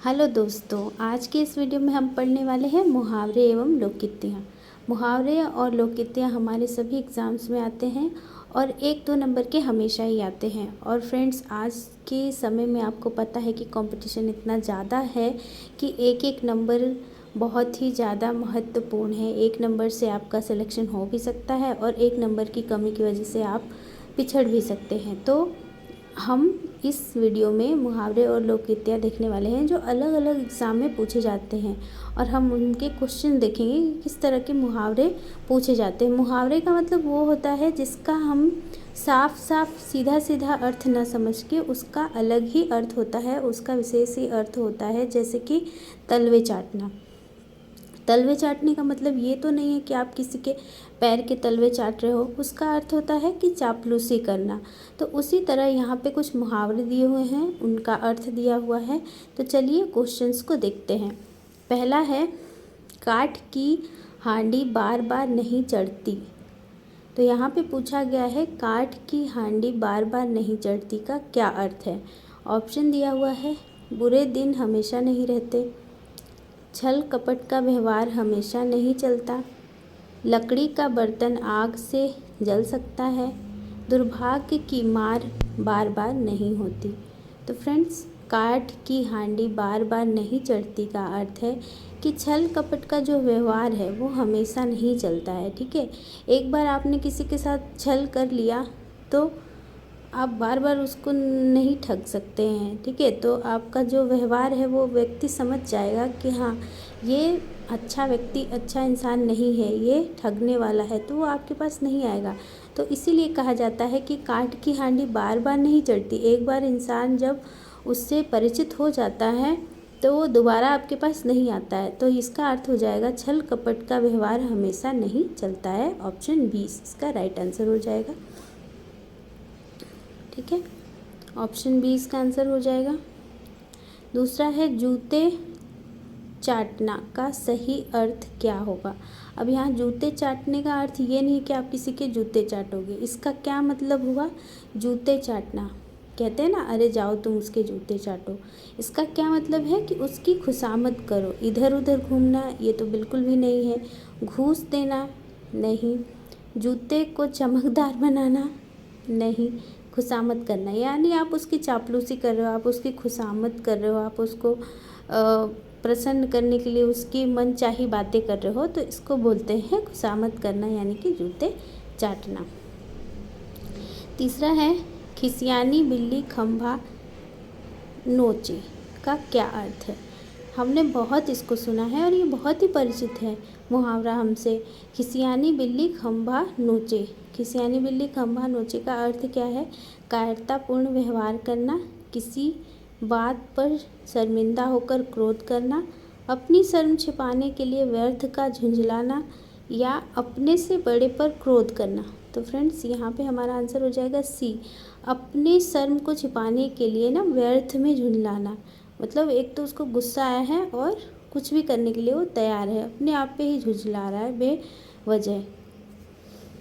Hello दोस्तों, आज के इस वीडियो में हम पढ़ने वाले हैं मुहावरे एवं लोकोक्तियाँ। मुहावरे और लोकोक्तियाँ हमारे सभी एग्ज़ाम्स में आते हैं और 1-2 नंबर के हमेशा ही आते हैं। और फ्रेंड्स, आज के समय में आपको पता है कि कंपटीशन इतना ज़्यादा है कि एक नंबर बहुत ही ज़्यादा महत्वपूर्ण है। 1 नंबर से आपका सिलेक्शन हो भी सकता है और 1 नंबर की कमी की वजह से आप पिछड़ भी सकते हैं। तो हम इस वीडियो में मुहावरे और लोकोक्तियाँ देखने वाले हैं जो अलग अलग एग्ज़ाम में पूछे जाते हैं और हम उनके क्वेश्चन देखेंगे कि किस तरह के मुहावरे पूछे जाते हैं। मुहावरे का मतलब वो होता है जिसका हम साफ साफ सीधा सीधा अर्थ न समझ के उसका अलग ही अर्थ होता है, उसका विशेष ही अर्थ होता है। जैसे कि तलवे चाटना। तलवे चाटने का मतलब ये तो नहीं है कि आप किसी के पैर के तलवे चाट रहे हो, उसका अर्थ होता है कि चापलूसी करना। तो उसी तरह यहाँ पे कुछ मुहावरे दिए हुए हैं, उनका अर्थ दिया हुआ है। तो चलिए क्वेश्चंस को देखते हैं। पहला है, काठ की हांडी बार बार नहीं चढ़ती। तो यहाँ पे पूछा गया है काठ की हांडी बार बार नहीं चढ़ती का क्या अर्थ है। ऑप्शन दिया हुआ है, बुरे दिन हमेशा नहीं रहते, छल कपट का व्यवहार हमेशा नहीं चलता, लकड़ी का बर्तन आग से जल सकता है, दुर्भाग्य की मार बार बार नहीं होती। तो फ्रेंड्स, काठ की हांडी बार बार नहीं चढ़ती का अर्थ है कि छल कपट का जो व्यवहार है वो हमेशा नहीं चलता है। ठीक है, एक बार आपने किसी के साथ छल कर लिया तो आप बार बार उसको नहीं ठग सकते हैं। ठीक है, तो आपका जो व्यवहार है वो व्यक्ति समझ जाएगा कि हाँ, ये अच्छा व्यक्ति, अच्छा इंसान नहीं है, ये ठगने वाला है, तो वो आपके पास नहीं आएगा। तो इसीलिए कहा जाता है कि काठ की हांडी बार बार नहीं चढ़ती। एक बार इंसान जब उससे परिचित हो जाता है तो वो दोबारा आपके पास नहीं आता है। तो इसका अर्थ हो जाएगा छल कपट का व्यवहार हमेशा नहीं चलता है। ऑप्शन 20 इसका राइट आंसर हो जाएगा। ठीक है, ऑप्शन 20 का आंसर हो जाएगा। दूसरा है, जूते चाटना का सही अर्थ क्या होगा। अब यहाँ जूते चाटने का अर्थ ये नहीं कि आप किसी के जूते चाटोगे। इसका क्या मतलब हुआ, जूते चाटना कहते हैं ना, अरे जाओ तुम उसके जूते चाटो। इसका क्या मतलब है कि उसकी खुशामद करो। इधर उधर घूमना ये तो बिल्कुल भी नहीं है। घूस देना नहीं, जूते को चमकदार बनाना नहीं, खुशामद करना यानी आप उसकी चापलूसी कर रहे हो, आप उसकी खुशामद कर रहे हो, आप उसको प्रसन्न करने के लिए उसकी मनचाही बातें कर रहे हो, तो इसको बोलते हैं खुशामद करना यानी कि जूते चाटना। तीसरा है, खिसियानी बिल्ली खंभा नोचे का क्या अर्थ है। हमने बहुत इसको सुना है और ये बहुत ही परिचित है मुहावरा हमसे। खिसियानी बिल्ली खंभा नोचे। खिसियानी बिल्ली खंभा नोचे का अर्थ क्या है, कायरतापूर्ण व्यवहार करना, किसी बात पर शर्मिंदा होकर क्रोध करना, अपनी शर्म छिपाने के लिए व्यर्थ का झुंझलाना या अपने से बड़े पर क्रोध करना। तो फ्रेंड्स, यहाँ पे हमारा आंसर हो जाएगा सी, अपने शर्म को छिपाने के लिए ना व्यर्थ में झुंझलाना। मतलब एक तो उसको गुस्सा आया है और कुछ भी करने के लिए वो तैयार है, अपने आप पे ही झुंझला रहा है बेवजह।